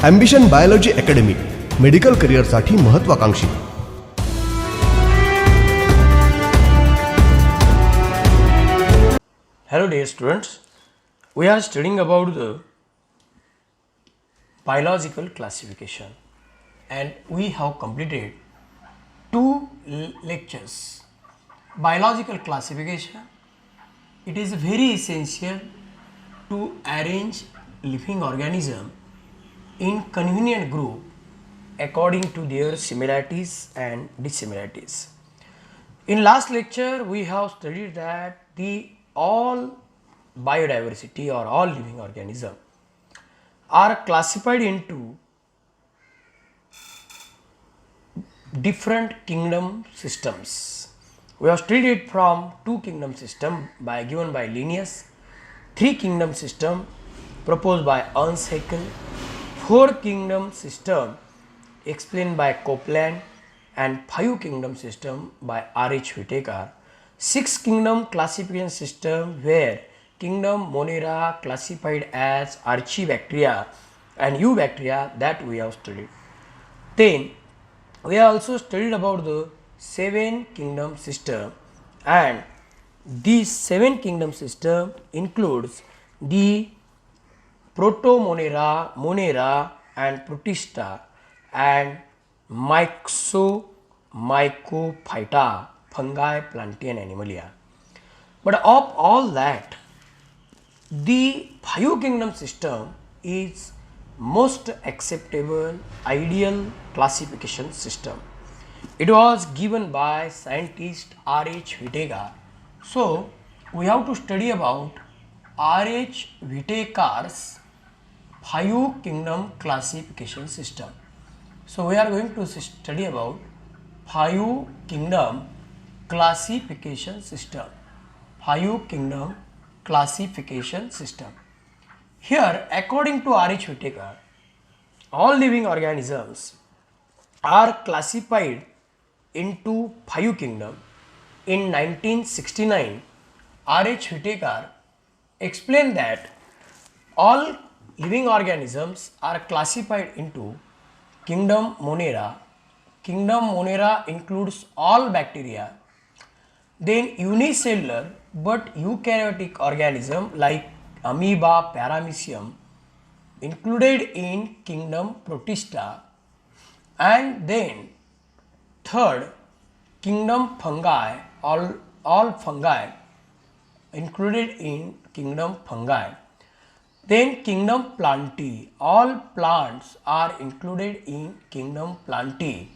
Ambition biology academy, medical करिअरसाठी महत्त्वाकांक्षी. Hello dear students, we are studying about the biological classification and we have completed two lectures. Biological classification, it is very essential to arrange living organism in convenient group according to their similarities and dissimilarities. In last lecture we have studied that the all biodiversity or all living organism are classified into different kingdom systems. We have studied it from two kingdom system given by Linnaeus, three kingdom system proposed by Ernst Haeckel, four kingdom system explained by Copeland, and five kingdom system by R.H. Whitaker. Six kingdom classification system where kingdom Monera classified as Archaebacteria and Eubacteria that we have studied. Then we have also studied about the seven kingdom system, and these seven kingdom system includes the Protomonera, Monera and Protista and Mycophyta, fungi, plantae and animalia. But of all that, the five kingdom system is most acceptable ideal classification system. It was given by scientist R.H. Whitaker. So we have to study about R.H. Whitaker's five kingdom classification system. So we are going to study about five kingdom classification system. Five kingdom classification system. Here, according to R.H. Whitaker, all living organisms are classified into five kingdom. In 1969, R.H. Whitaker explained that all living organisms are classified into kingdom Monera. Kingdom Monera includes all bacteria. Then unicellular but eukaryotic organism like amoeba, paramecium included in kingdom Protista, and then third kingdom fungi, all fungi included in kingdom fungi. Then kingdom Plantae, all plants are included in kingdom Plantae,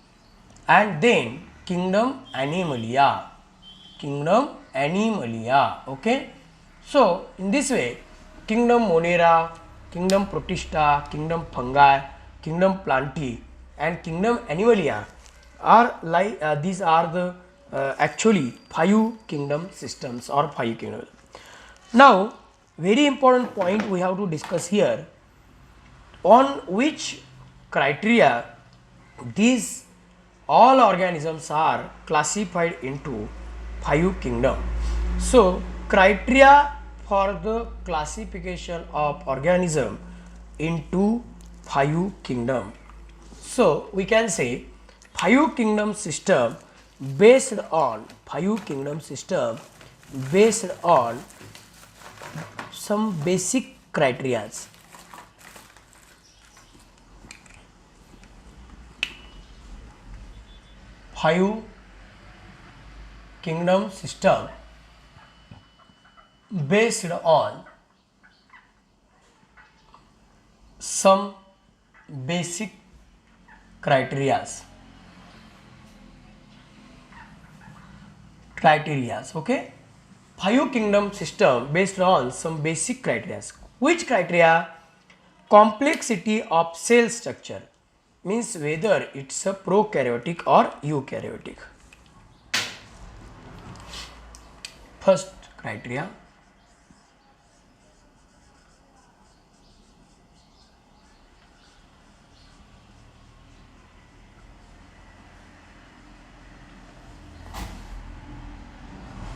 and then kingdom Animalia. Okay. So in this way, kingdom Monera, kingdom Protista, kingdom fungi, kingdom Plantae and kingdom Animalia are like these are the actually five kingdom systems or five kingdoms. Now very important point we have to discuss here, on which criteria these all organisms are classified into five kingdom. So criteria for the classification of organism into five kingdom. So we can say five kingdom system based on some basic criteria. Five kingdom system based on some basic criteria. Okay, five kingdom system based on some basic criteria. Which criteria? Complexity of cell structure, means whether it's a prokaryotic or eukaryotic. First criteria.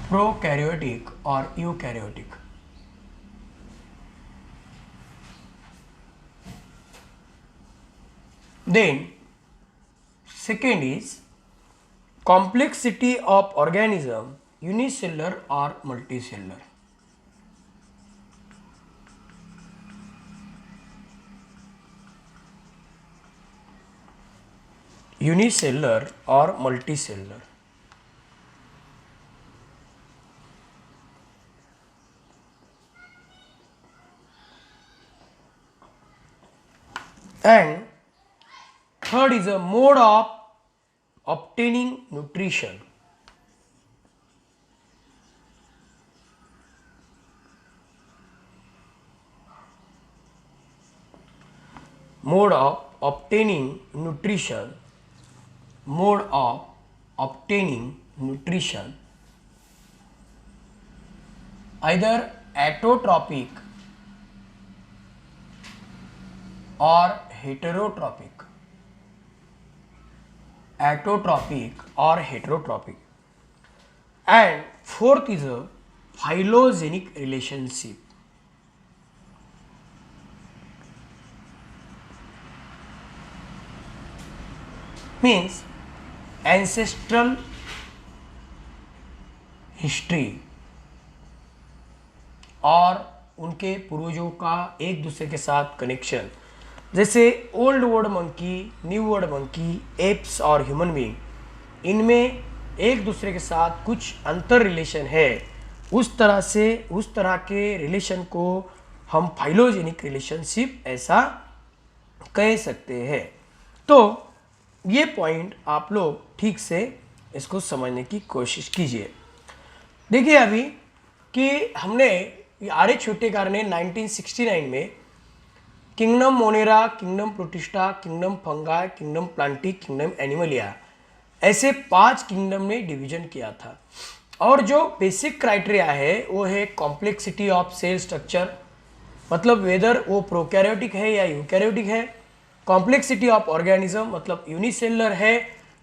Prokaryotic or eukaryotic. Then second is complexity of organism, unicellular or multicellular. Unicellular or multicellular. And third is a mode of obtaining nutrition. Mode of obtaining nutrition. Mode of obtaining nutrition. Either autotrophic or heterotrophic. Autotrophic or heterotrophic. And fourth is a phylogenetic relationship. Means ancestral history और उनके पूर्वजों का एक दूसरे के साथ connection, जैसे old world monkey, new world monkey, apps और ह्यूमन बीइंग, इनमें एक दूसरे के साथ कुछ अंतर रिलेशन है। उस तरह के रिलेशन को हम फाइलोजेनिक रिलेशनशिप ऐसा कह सकते हैं। तो ये पॉइंट आप लोग ठीक से इसको समझने की कोशिश कीजिए। देखिए अभी कि हमने आर्य छोटेकार ने 1969 में kingdom Monera, kingdom Protista, kingdom fungi, kingdom Plantae, kingdom Animalia, ऐसे 5 किंगडम में डिवीजन किया था। और जो बेसिक क्राइटेरिया है वो है कॉम्प्लेक्सिटी ऑफ सेल स्ट्रक्चर, मतलब वेदर वो प्रोकैरियोटिक है या यूकैरियोटिक है। कॉम्प्लेक्सिटी ऑफ ऑर्गेनिज्म, मतलब यूनिसेलुलर है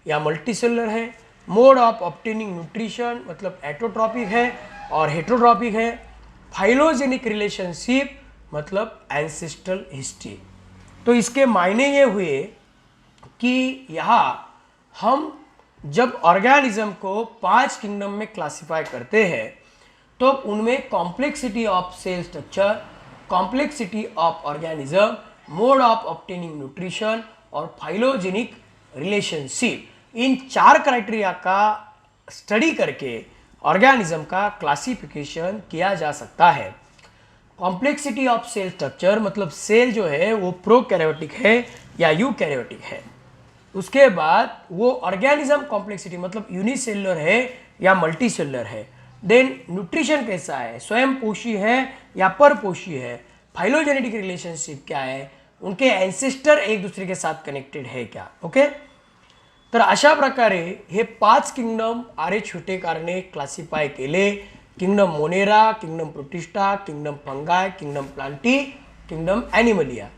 या मल्टीसेलुलर है। मोड ऑफ ऑब्टेनिंग न्यूट्रिशन, मतलब एटोट्रॉपिक है और हेटरोट्रॉपिक है। फाइलोजेनिक रिलेशनशिप, मतलब एंसेस्ट्रल हिस्ट्री। तो इसके मायने ये हुए कि यहाँ हम जब ऑर्गेनिज्म को 5 किंगडम में क्लासिफाई करते हैं तो उनमें complexity of cell structure, complexity of organism, mode of obtaining nutrition और फाइलोजेनिक रिलेशनशिप, इन 4 क्राइटेरिया का स्टडी करके ऑर्गेनिज्म का क्लासिफिकेशन किया जा सकता है। कॉम्प्लेक्सिटी ऑफ सेल स्ट्रक्चर, मतलब सेल जो है वो प्रोकैरियोटिक है या यूकैरियोटिक है। उसके बाद वो ऑर्गेनिज्म कॉम्प्लेक्सिटी, मतलब यूनिसेलुलर है या मल्टीसेलुलर है। देन न्यूट्रिशन कैसा है, स्वयं पोषी है या परपोषी है। फाइलोजेनेटिक रिलेशनशिप क्या है, उनके एंसेस्टर एक दूसरे के साथ कनेक्टेड है क्या। ओके, तर अशा प्रकारे हे 5 किंगडम आर्य छोटेकारने क्लासिफाय केले। Kingdom Monera, kingdom Protista, kingdom Fungi, kingdom Plantae, kingdom Animalia.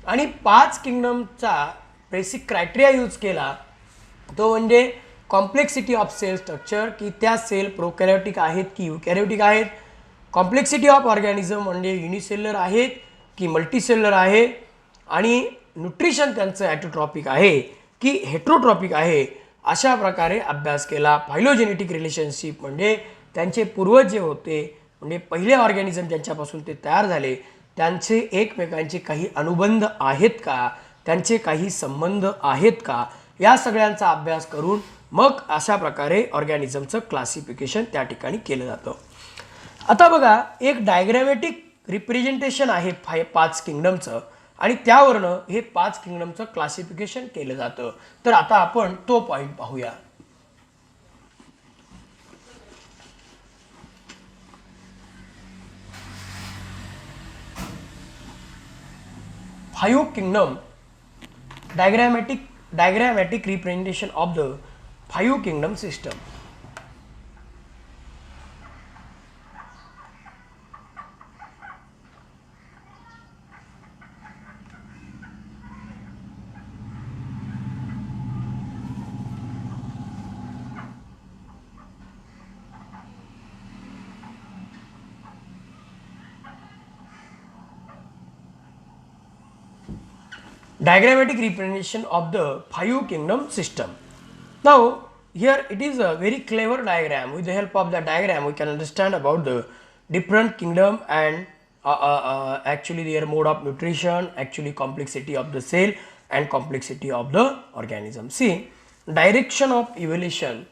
आणि 5 किंगडमचा बेसिक क्रायटेरिया यूज केला तो म्हणजे कॉम्प्लेक्सिटी ऑफ सेल स्ट्रक्चर, की त्या सेल प्रोकॅरियोटिक आहेत की यूकॅरियोटिक आहेत। कॉम्प्लेक्सिटी ऑफ ऑर्गॅनिझम म्हणजे युनिसेल्युलर आहेत की मल्टीसेल्युलर आहे, आणि न्यूट्रिशन त्यांचं ॲटोट्रॉपिक आहे की हेट्रोट्रॉपिक आहे, अशा प्रकारे अभ्यास केला। फायलोजेनेटिक रिलेशनशिप म्हणजे त्यांचे पूर्वज जे होते, म्हणजे पहिले ऑर्गॅनिझम ज्यांच्यापासून ते तयार झाले, त्यांचे एकमेकांचे काही अनुबंध आहेत का, त्यांचे काही संबंध आहेत का, या सगळ्यांचा अभ्यास करून मग अशा प्रकारे ऑर्गॅनिझमचं क्लासिफिकेशन त्या ठिकाणी केलं जातं। आता बघा, एक डायग्रॅमॅटिक रिप्रेझेंटेशन आहे 5 किंगडमचं, आणि त्यावरनं हे 5 किंगडमचं क्लासिफिकेशन केलं जातं। तर आता आपण तो पॉइंट पाहूया। Five kingdom, diagrammatic representation of the 5 kingdom system। diagrammatic representation of the five kingdom system. Now here it is a very clever diagram. With the help of the diagram we can understand about the different kingdom and actually their mode of nutrition, actually complexity of the cell and complexity of the organism. See, direction of evolution,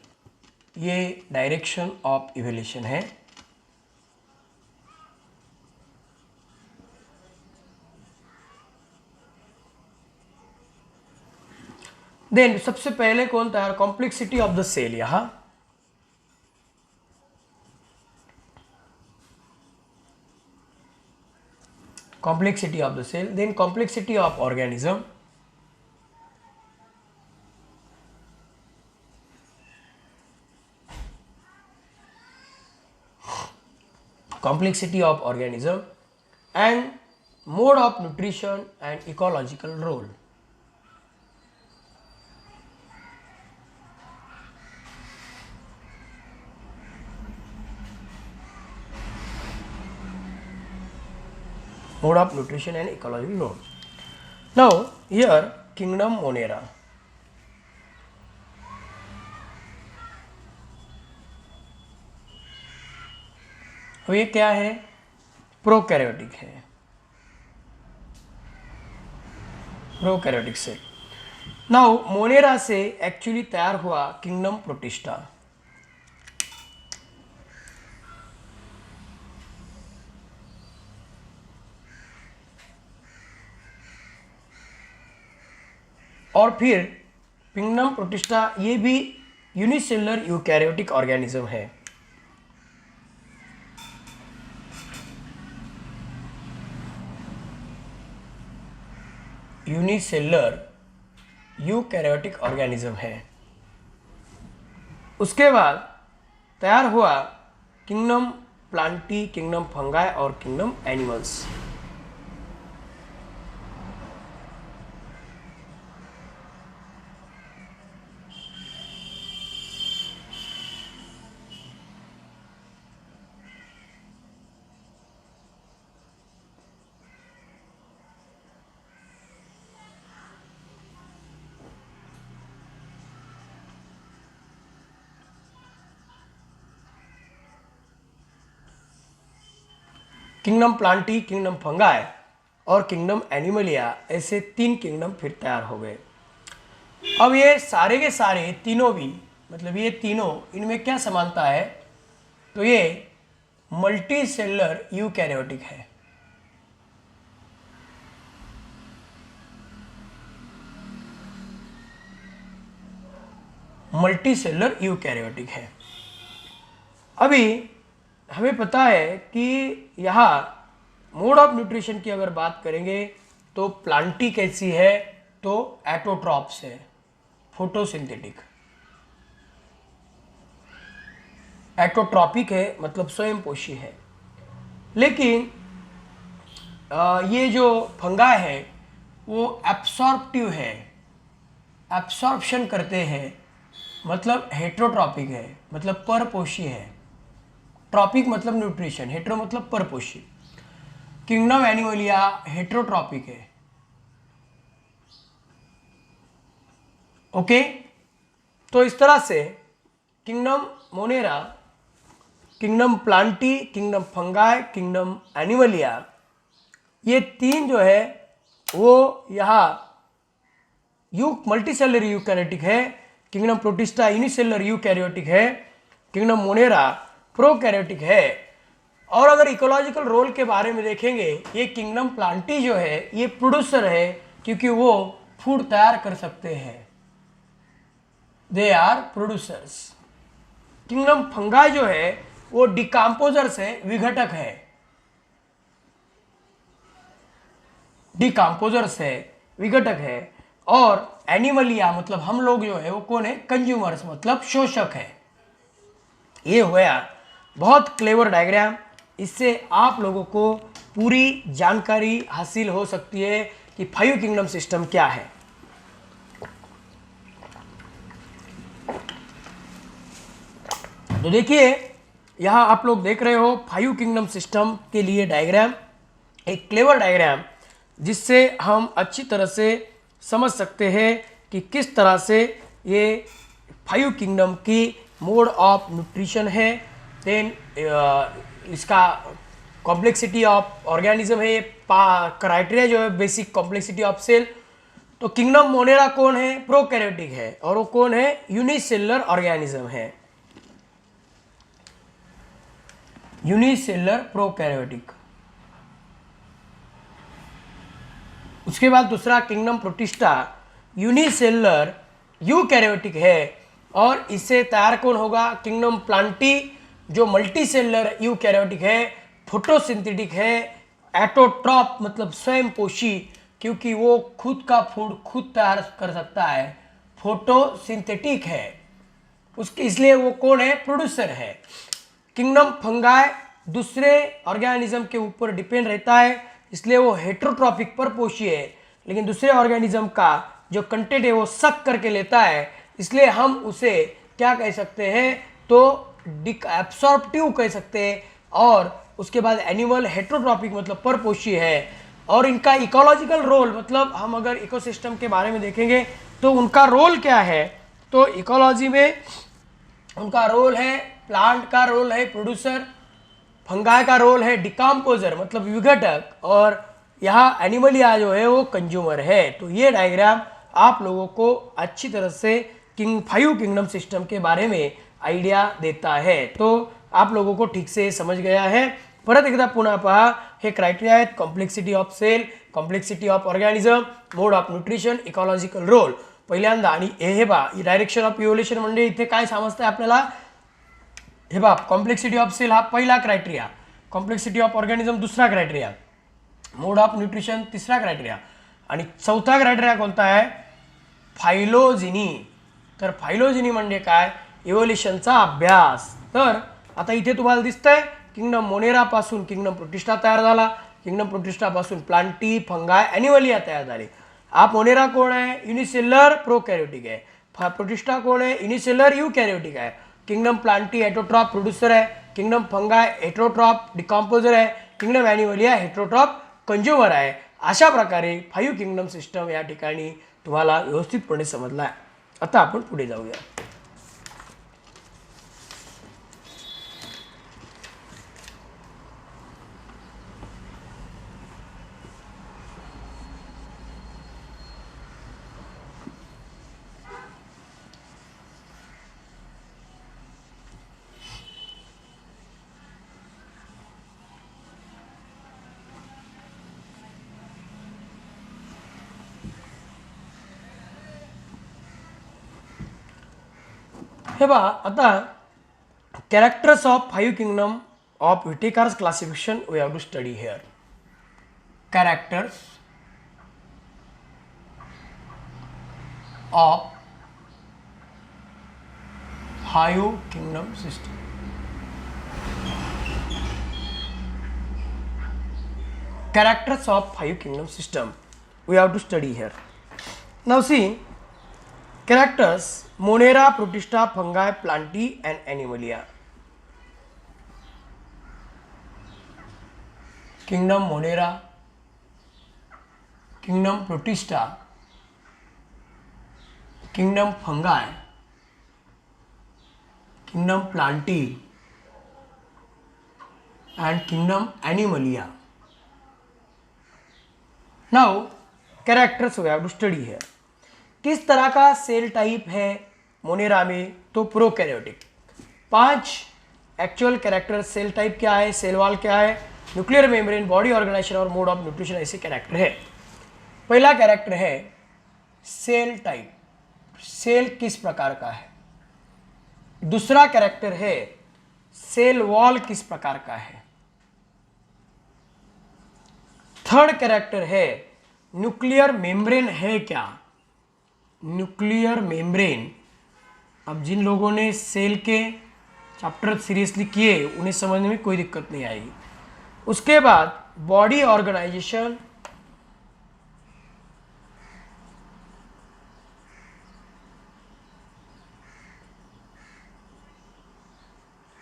ये direction of evolution है. Then सबसे पहले कौन था? Complexity of the cell. यहां complexity of the cell, then complexity of organism, complexity of organism and mode of nutrition and ecological role. Mode of nutrition and ecological role. Now here kingdom Monera. अब ये क्या है? Prokaryotic है, prokaryotic cell. Now Monera से actually तैयार हुआ kingdom protista. और फिर किंगडम प्रोटिस्टा ये भी यूनिसेलुलर यूकैरियोटिक ऑर्गेनिज्म है. यूनिसेलुलर यूकैरियोटिक ऑर्गेनिज्म है. उसके बाद तैयार हुआ किंगडम प्लांटी, किंगडम फंगाई और kingdom animals. Kingdom Plantae, kingdom fungi और किंगडम एनिमलिया, ऐसे तीन किंगडम फिर तैयार हो गए. अब ये सारे के सारे तीनों भी, मतलब ये तीनों, इनमें क्या समानता है? तो ये मल्टी सेलुलर यूकैरियोटिक है. मल्टी सेलुलर यूकैरियोटिक है. अभी हमें पता है कि यहाँ मोड ऑफ न्यूट्रिशन की अगर बात करेंगे तो प्लांटी कैसी है? तो एटोट्रॉप्स है, फोटोसिंथेटिक. एटोट्रॉपिक है मतलब स्वयंपोषी है. लेकिन ये जो फंगाई है वो एब्सॉर्प्टिव है, एब्सॉर्प्शन करते हैं, मतलब हेट्रोट्रॉपिक है, मतलब परपोषी है. ट्रॉपिक मतलब न्यूट्रिशन, हेट्रो मतलब परपोषी. किंगडम एनिमलिया हेट्रोट्रॉपिक है. ओके, तो इस तरह से kingdom Monera, kingdom Plantae, kingdom fungi, kingdom Animalia, ये तीन जो है वो यहाँ मल्टीसेलुलर यूकैरियोटिक है. किंगडम प्रोटिस्टा यूनिसेलुलर यूकैरियोटिक है. किंगडम मोनेरा प्रोकैरियोटिक है. और अगर इकोलॉजिकल रोल के बारे में देखेंगे, ये किंगडम प्लांटी जो है ये प्रोड्यूसर है क्योंकि वो फूड तैयार कर सकते हैं. They are producers. Kingdom fungi जो है वो डिकम्पोजर्स है, विघटक है. डिकम्पोजर्स है, विघटक है. और एनिमलिया मतलब हम लोग जो है वो कौन है? कंज्यूमर्स, मतलब शोषक है. ये हुआ बहुत क्लेवर डायग्राम. इससे आप लोगों को पूरी जानकारी हासिल हो सकती है कि फाइव किंगडम सिस्टम क्या है. तो देखिए यहाँ आप लोग देख रहे हो फाइव किंगडम सिस्टम के लिए डायग्राम, एक क्लेवर डायग्राम जिससे हम अच्छी तरह से समझ सकते हैं कि किस तरह से ये 5 किंगडम की मोड ऑफ न्यूट्रिशन है। देन इसका कॉम्प्लेक्सिटी ऑफ ऑर्गेनिज्म है, क्राइटेरिया जो है बेसिक कॉम्प्लेक्सिटी ऑफ सेल। तो किंगडम मोनेरा कौन है? प्रोकैरियोटिक है। और वो कौन है? यूनिसेलुलर ऑर्गेनिज्म है, यूनिसेलुलर प्रोकैरियोटिक। उसके बाद दूसरा किंगडम प्रोटिस्टा यूनिसेलुलर यूकैरियोटिक है। और इससे तैयार कौन होगा? किंगडम प्लांटी जो मल्टीसेलुलर यूकैरियोटिक है, फोटोसिंथेटिक है, एटोट्रॉप मतलब स्वयं पोषी, क्योंकि वो खुद का फूड खुद तैयार कर सकता है, फोटोसिंथेटिक है उसके, इसलिए वो कौन है? प्रोड्यूसर है। किंगडम फंगाई दूसरे ऑर्गेनिज्म के ऊपर डिपेंड रहता है, इसलिए वो हेट्रोट्रॉपिक पर पोषी है, लेकिन दूसरे ऑर्गेनिज्म का जो कंटेंट है वो सक करके लेता है, इसलिए हम उसे क्या कह सकते हैं? तो एब्सॉर्प्टिव कह सकते हैं। और उसके बाद एनिमल हेट्रोट्रॉपिक मतलब परपोषी है। और इनका इकोलॉजिकल रोल मतलब हम अगर इकोसिस्टम के बारे में देखेंगे तो उनका रोल क्या है? तो इकोलॉजी में उनका रोल है, प्लांट का रोल है प्रोड्यूसर, फंगाई का रोल है डिकम्पोजर मतलब विघटक, और यहाँ एनिमलिया जो है वो कंज्यूमर है। तो ये डायग्राम आप लोगों को अच्छी तरह से 5 किंगडम सिस्टम के बारे में आइडिया देता है। तो आप लोगों को ठीक से समझ गया है। परत एकदा पुन्हा पहा, हे क्रायटेरिया आहेत: complexity of cell, complexity of organism, mode of nutrition, ecological role पहिल्यांदा। आणि हे बा डायरेक्शन ऑफ इव्होल्युशन म्हणजे इथे काय समजतंय आपल्याला? हे बा कॉम्प्लेक्सिटी ऑफ सेल हा पहिला क्रायटेरिया, कॉम्प्लेक्सिटी ऑफ ऑर्गॅनिझम दुसरा क्रायटेरिया, मोड ऑफ न्यूट्रिशन तिसरा क्रायटेरिया, आणि चौथा क्रायटेरिया कोणता आहे? फायलोजिनी। तर फायलोजिनी म्हणजे काय? इव्होल्युशनचा अभ्यास। तर आता इथे तुम्हाला दिसतंय किंगडम मोनेरा पासून किंगडम प्रोटिस्टा तयार झाला, किंगडम प्रोटिस्टा पासून प्लांटी, फंगाय, एनिमलिया तयार झाले। आप मोनेरा कोण आहे? युनिसेल्युलर प्रोकॅरियोटिक आहे। प्रोटिस्टा कोण आहे? युनिसेल्युलर यूकॅरियोटिक आहे। किंगडम प्लांटी हेटरोट्रॉप प्रोड्यूसर आहे, किंगडम फंगाय हेटरोट्रॉप डिकम्पोजर आहे, किंगडम एनिमलिया हेटरोट्रॉप कंज्युमर आहे। अशा प्रकारे 5 किंगडम सिस्टम या ठिकाणी तुम्हाला व्यवस्थितपणे समजला आहे। आता आपण पुढे जाऊया। हे बा आता characters of 5 kingdom of Whittaker's classification we have to study here. Characters of 5 kingdom system. Characters of 5 kingdom system we have to study here. Now see characters: Monera, Protista, Fungi, Plantae and Animalia. Kingdom Monera, Kingdom Protista, Kingdom Fungi, Kingdom Plantae and Kingdom Animalia. Now characters we have to study है। किस तरह का cell type है Monera में? तो prokaryotic. 5 actual character cell type क्या है, cell wall क्या है, न्यूक्लियर मेम्ब्रेन, बॉडी ऑर्गेनाइजेशन और मोड ऑफ न्यूट्रिशन, ऐसे कैरेक्टर है। पहला कैरेक्टर है सेल टाइप, सेल किस प्रकार का है। दूसरा कैरेक्टर है सेल वॉल किस प्रकार का है। थर्ड कैरेक्टर है न्यूक्लियर मेम्ब्रेन है क्या, न्यूक्लियर मेम्ब्रेन। अब जिन लोगों ने सेल के चैप्टर सीरियसली किए उन्हें समझने में कोई दिक्कत नहीं आएगी। उसके बाद बॉडी ऑर्गेनाइजेशन,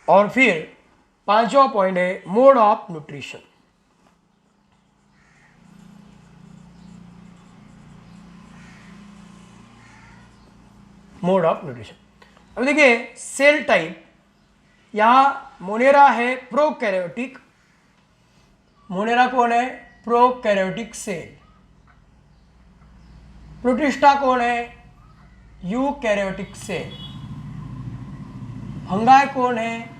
और फिर 5वां पॉइंट है mode of nutrition. Mode of nutrition. अब देखिए सेल टाइप, यहाँ मोनेरा है प्रोकैरियोटिक। मोनेरा कौन है? Prokaryotic cell. प्रोटिस्टा कौन है? Eukaryotic cell. फंगाई कौन है?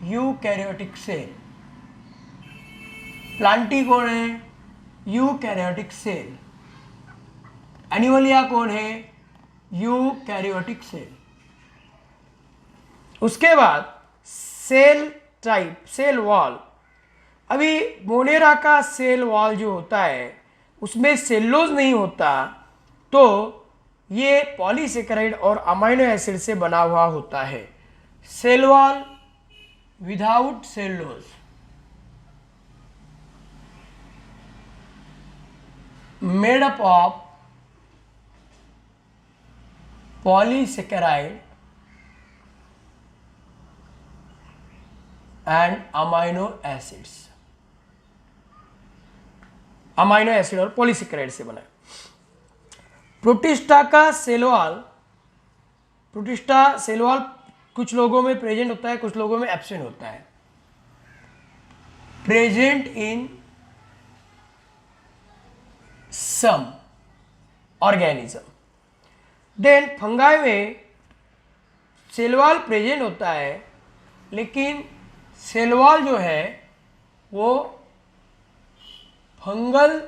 Eukaryotic cell. प्लांटी कौन है? Eukaryotic cell. एनिमलिया कौन है? Eukaryotic cell. उसके बाद सेल टाइप, सेल वॉल। अभी मोनेरा का सेल वॉल जो होता है उसमें सेल्यूलोज नहीं होता, तो ये पॉलीसेकेराइड और अमाइनो एसिड से बना हुआ होता है। Cell wall without cellulose, made up of polysaccharide and amino acids. Amino acid और पॉलीसेकेराइड से बना है। प्रोटिस्टा का cell wall, Protista cell wall कुछ लोगों में प्रेजेंट होता है, कुछ लोगों में एब्सेंट होता है। Present in some organism. Then fungi में सेल वॉल प्रेजेंट होता है, लेकिन सेल वॉल जो है वो fungal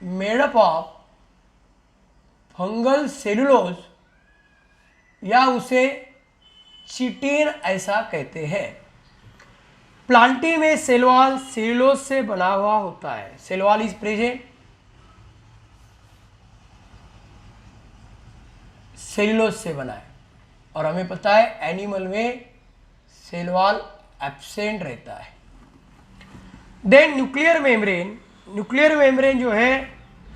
made up of fungal cellulose या उसे चिटिन ऐसा कहते हैं। प्लांटी में सेल वॉल सेलुलोज से बना हुआ होता है। Cell wall is present, cellulose से बना है। और हमें पता है एनिमल में सेल वॉल एब्सेंट रहता है। Then nuclear membrane, nuclear membrane जो है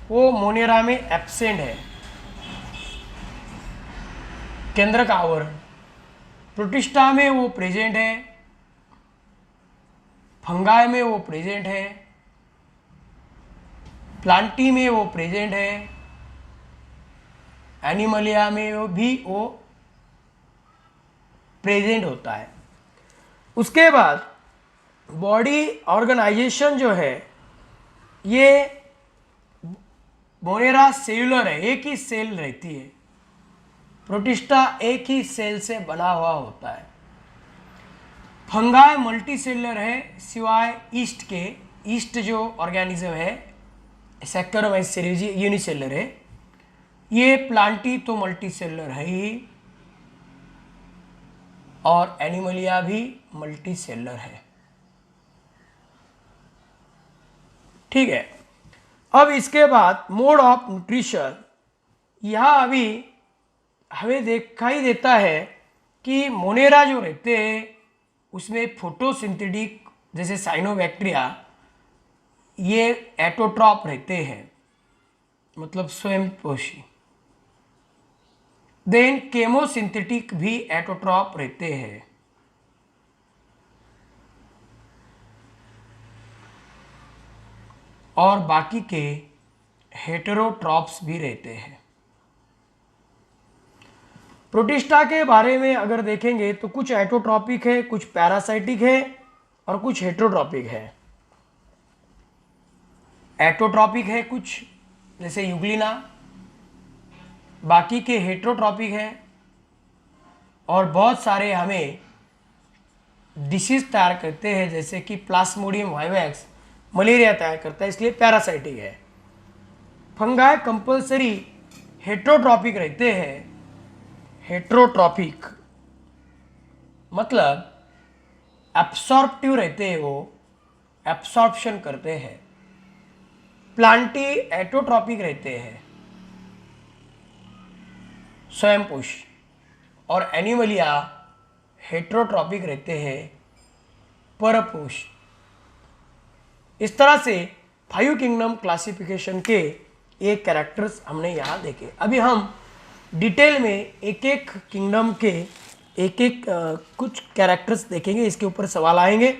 वो मोनेरा में एब्सेंट है। केंद्रक आवरण प्रोटिस्टा में वो प्रेजेंट है, फंगाई में वो प्रेजेंट है, प्लांटी में वो प्रेजेंट है, एनिमलिया में वो प्रेजेंट होता है। उसके बाद बॉडी ऑर्गेनाइजेशन जो है ये मोनेरा सेलुलर है, एक ही सेल रहती है। प्रोटिस्टा एक ही सेल से बना हुआ होता है। फंगाई मल्टी सेलुलर है सिवाय ईस्ट के। ईस्ट जो ऑर्गेनिज्म है सैक्रोमाइस सेरेजी यूनिसेलुलर है। ये प्लांटी तो मल्टी सेलुलर है ही, और एनिमलिया भी मल्टी सेलुलर है। ठीक है। अब इसके बाद मोड ऑफ न्यूट्रिशन, यहाँ अभी हमें दिखाई देता है कि मोनेरा जो रहते हैं उसमें फोटोसिंथेटिक जैसे साइनोबैक्टीरिया ये एटोट्रॉप रहते हैं, मतलब स्वयं पोषी। देन केमोसिंथेटिक भी एटोट्रॉप रहते हैं। और बाकी के हेटेरोट्रॉप्स भी रहते हैं। प्रोटिस्टा के बारे में अगर देखेंगे तो कुछ एटोट्रॉपिक है, कुछ पैरासाइटिक है और कुछ हेटेरोट्रॉपिक है। एटोट्रॉपिक है कुछ जैसे यूग्लिना, बाकी के हेटेरोट्रॉपिक है। और बहुत सारे हमें डिसीज तैयार करते हैं जैसे कि प्लास्मोडियम वाइवैक्स मलेरिया तैयार करता है, इसलिए पैरासाइटिक है। फंगाई कंपल्सरी हेटेरोट्रॉपिक रहते हैं। हेटेरोट्रॉपिक मतलब एब्सॉर्प्टिव रहते हैं, वो एब्सॉर्प्शन करते हैं। प्लांटी एटोट्रॉपिक रहते हैं, स्वयंपोष। और एनिमलिया हेटेरोट्रॉपिक रहते हैं, परपोष। इस तरह से 5 किंगडम क्लासिफिकेशन के ये कैरेक्टर्स हमने यहाँ देखे। अभी हम डिटेल में एक एक किंगडम के एक एक कुछ कैरेक्टर्स देखेंगे। इसके ऊपर सवाल आएंगे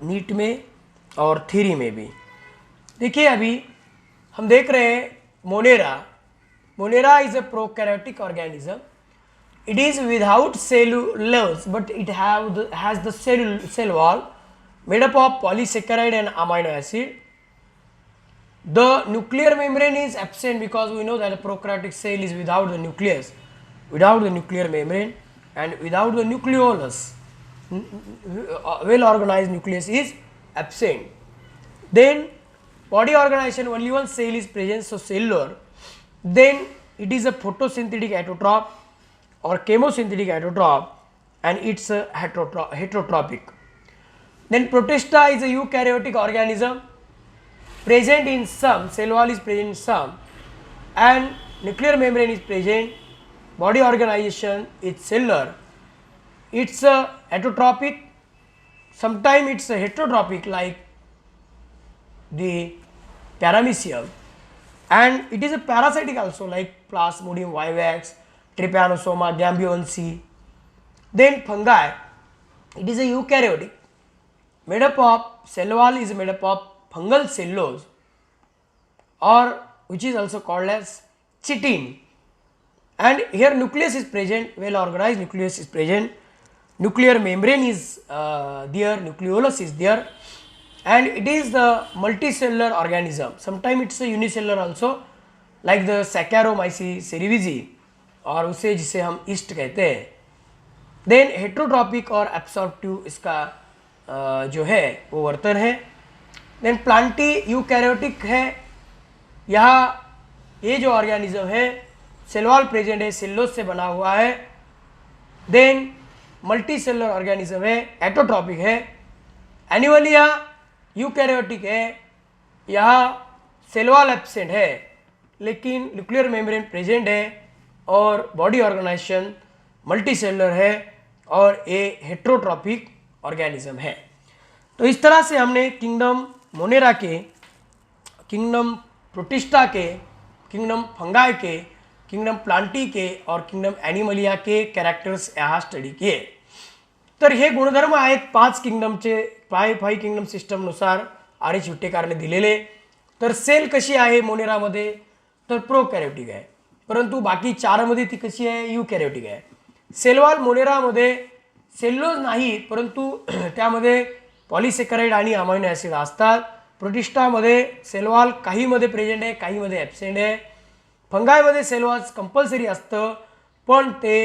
नीट में और थ्योरी में भी। देखिए अभी हम देख रहे हैं Monera. Monera is a prokaryotic organism. It is without cellulose, but it has the cell wall made up of polysaccharide and amino acid. The nuclear membrane is absent because we know that a prokaryotic cell is without the nucleus, without the nuclear membrane, and without the nucleolus. Well organized nucleus is absent. Then body organization, only one cell is present, so cellular. Then it is a photosynthetic autotroph or chemosynthetic autotroph, and it's a heterotrophic. Then Protista is a eukaryotic organism, present in some, cell wall is present in some, and nuclear membrane is present. Body organization is cellular. It's a autotrophic, sometimes it's a heterotrophic like the paramecium, and it is a parasitic also like Plasmodium vivax, Trypanosoma gambiense. Then fungi, it is a eukaryotic, made up of, cell wall is made up of fungal cellulose, or which is also called as chitin, and here nucleus is present, well organized nucleus is present, nuclear membrane is there, nucleolus is there, and it is the multicellular organism. Sometimes it's a unicellular also like the Saccharomyces cerevisiae, और उसे जिसे हम east कहते हैं. Then heterotrophic और absorptive इसका जो है वो वर्तन है. देन प्लांटी यूकैरियोटिक है. यहाँ ये जो ऑर्गेनिज्म है सेल वॉल प्रेजेंट है, सेल्यूलोज से बना हुआ है. देन मल्टी सेलुलर ऑर्गेनिज्म है, एटोट्रॉपिक है. एनिमलिया यूकैरियोटिक है, यहाँ सेल वॉल एब्सेंट है लेकिन न्यूक्लियर मेम्ब्रेन प्रेजेंट है और बॉडी ऑर्गेनाइजेशन मल्टी सेलुलर है और ये हेट्रोट्रॉपिक ऑर्गेनिज्म है. तो इस तरह से हमने किंगडम मोनेरा के, किंगडम प्रोटिस्टा के, किंगडम फंगाई के, किंगडम प्लांटी के और किंगडम ॲनिमलिया के कॅरेक्टर्स यहाँ स्टडी किए. तर हे गुणधर्म आहेत 5 किंगडमचे, 5 किंगडम सिस्टमनुसार आर एच विटेकरने दिलेले. तर सेल कशी आहे मोनेरामध्ये, तर प्रोकॅरियोटिक आहे, परंतु बाकी 4 मध्ये ती कशी आहे, यूकॅरियोटिक आहे. सेलवॉल मोनेरामध्ये सेल्युलोज नाही परंतु त्यामध्ये पॉलिसेकराइड आणि अमायनो ॲसिड असतात. प्रोटिस्टामध्ये सेलवॉल काहीमध्ये प्रेझेंट आहे, काहीमध्ये ॲब्सेंट आहे. फंगायमध्ये सेलवॉल कंपल्सरी असतं पण ते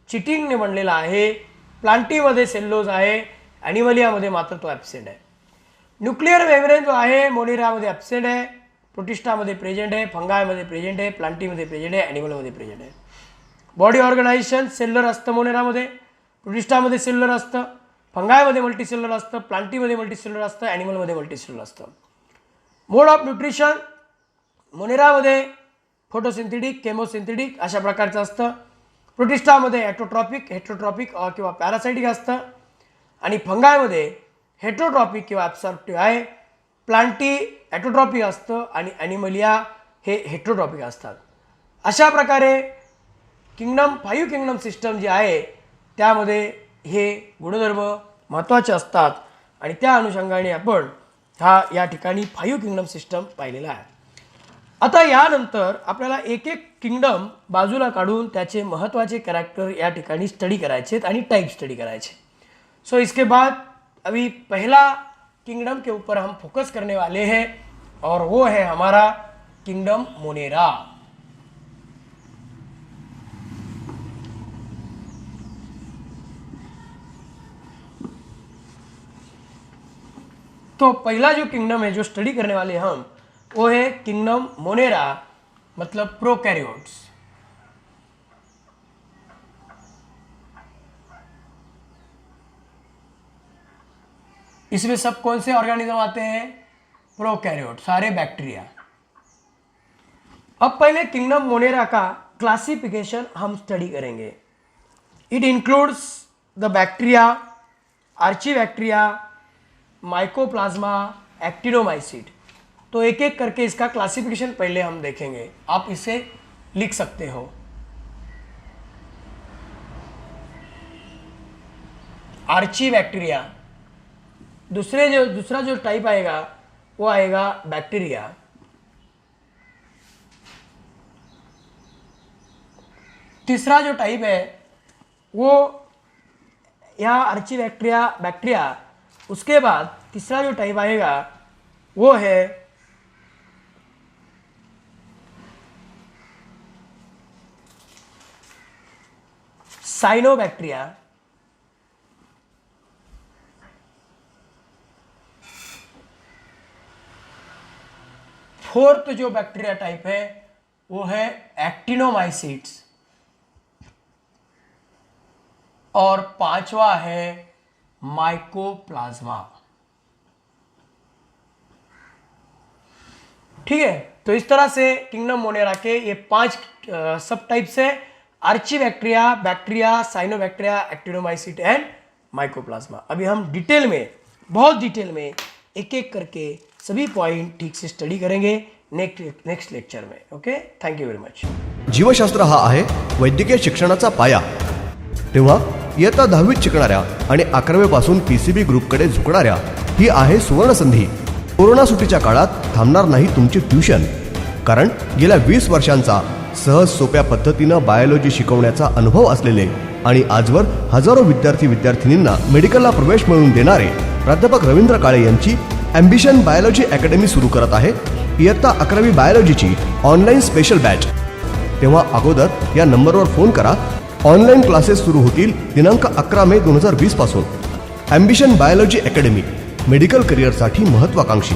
चिटिंगने बनलेलं आहे. प्लांटीमध्ये सेल्युलोज आहे, ॲनिमलियामध्ये मात्र तो ॲब्सेंट आहे. न्यूक्लियर मेम्ब्रेन जो आहे मोनेरामध्ये ॲब्सेंट आहे, प्रोटिस्टामध्ये प्रेझेंट आहे, फंगायमध्ये प्रेझेंट आहे, प्लांटीमध्ये प्रेझेंट आहे, ॲनिमलमध्ये प्रेझेंट आहे. बॉडी ऑर्गनायझेशन सेल्युलर असतं मोनेरामध्ये, प्रोटिस्टामध्ये सेल्युलर असतं, फंगायमध्ये मल्टीसेल्युलर असतं, प्लांटीमध्ये मल्टीसेल्युलर असतं, ॲनिमलमध्ये मल्टीसेल्युलर असतं. मोड ऑफ न्यूट्रिशन मोनेरामध्ये फोटोसिंथेटिक, केमोसिंथेटिक अशा प्रकारचं असतं. प्रोटिस्टामध्ये ॲटोट्रॉपिक, हेट्रोट्रॉपिक किंवा पॅरासायटिक असतं आणि फंगायमध्ये हेट्रोट्रॉपिक किंवा ॲब्सॉर्प्टिव्ह आहे. प्लांटी ॲटोट्रॉपिक असतं आणि ॲनिमलिया हे हेट्रोट्रॉपिक असतात. अशा प्रकारे किंगडम 5 किंगडम सिस्टम जी आहे त्यामध्ये हे गुणधर्म महत्त्वाचे असतात आणि त्या अनुषंगाने आपण या ठिकाणी 5 किंगडम सिस्टम पाहिलेला आहे. आता यानंतर आपल्याला एक एक किंगडम बाजूला काढून त्याचे महत्त्वाचे कॅरेक्टर या ठिकाणी स्टडी करायचे आहेत आणि टाइप स्टडी करायचे. सो इसके बाद अभी पहला किंगडम के ऊपर हम फोकस करने वाले हैं और वो है हमारा किंगडम मोनेरा. तो पहला जो किंगडम है जो स्टडी करने वाले हम वो है किंगडम मोनेरा, मतलब प्रोकैरियोट्स. इसमें सब कौन से ऑर्गेनिज्म आते हैं, प्रोकैरियोट, सारे बैक्टीरिया. अब पहले किंगडम मोनेरा का क्लासिफिकेशन हम स्टडी करेंगे. It includes the bacteria, archaebacteria, mycoplasma, actinomycete. तो एक एक करके इसका क्लासिफिकेशन पहले हम देखेंगे. आप इसे लिख सकते हो. आर्चीबैक्टीरिया, दूसरा जो टाइप आएगा वो आएगा बैक्टीरिया. तीसरा जो टाइप है वो यहाँ अर्ची बैक्टीरिया, उसके बाद तीसरा जो टाइप आएगा वो है साइनोबैक्टीरिया। फोर्थ जो बैक्टीरिया टाइप है वो है एक्टिनोमाइसीट्स, और पांचवा है माइकोप्लाज्मा। ठीक है, तो इस तरह से किंगडम मोनेरा के ये 5 सब टाइप्स है: archaebacteria, cyanobacteria, actinomycete and mycoplasma. अभी हम डिटेल में, बहुत डिटेल में एक एक करके सभी पॉइंट ठीक से स्टडी करेंगे नेक्स्ट लेक्चर में. Okay, thank you very much. जीवशास्त्र हा आहे वैद्यकीय शिक्षणाचा पाया. तेव्हा इयत्ता 10वीत शिकणाऱ्या आणि 11वी पासून पीसीबी ग्रुपकडे झुकणाऱ्या ही आहे सुवर्ण संधी. कोरोना सुट्टीच्या काळात थांबणार नाही तुमची ट्यूशन, कारण गेल्या 20 वर्षांचा सहज सोप्या पद्धतीने बायोलॉजी शिकवण्याचा अनुभव असलेले आणि आजवर हजारो विद्यार्थिनींना मेडिकलला प्रवेश मिळवून देणारे प्राध्यापक रवींद्र काळे यांची ॲम्बिशन बायोलॉजी अकॅडमी सुरू करत आहे. इयत्ता 11वी बायोलॉजीची ऑनलाईन स्पेशल बॅच. तेव्हा अगोदर या नंबरवर फोन करा. ऑनलाईन क्लासेस सुरू होतील दिनांक 11 मे 2020 पासून. ॲम्बिशन बायोलॉजी अकॅडमी, मेडिकल करिअरसाठी महत्त्वाकांक्षी.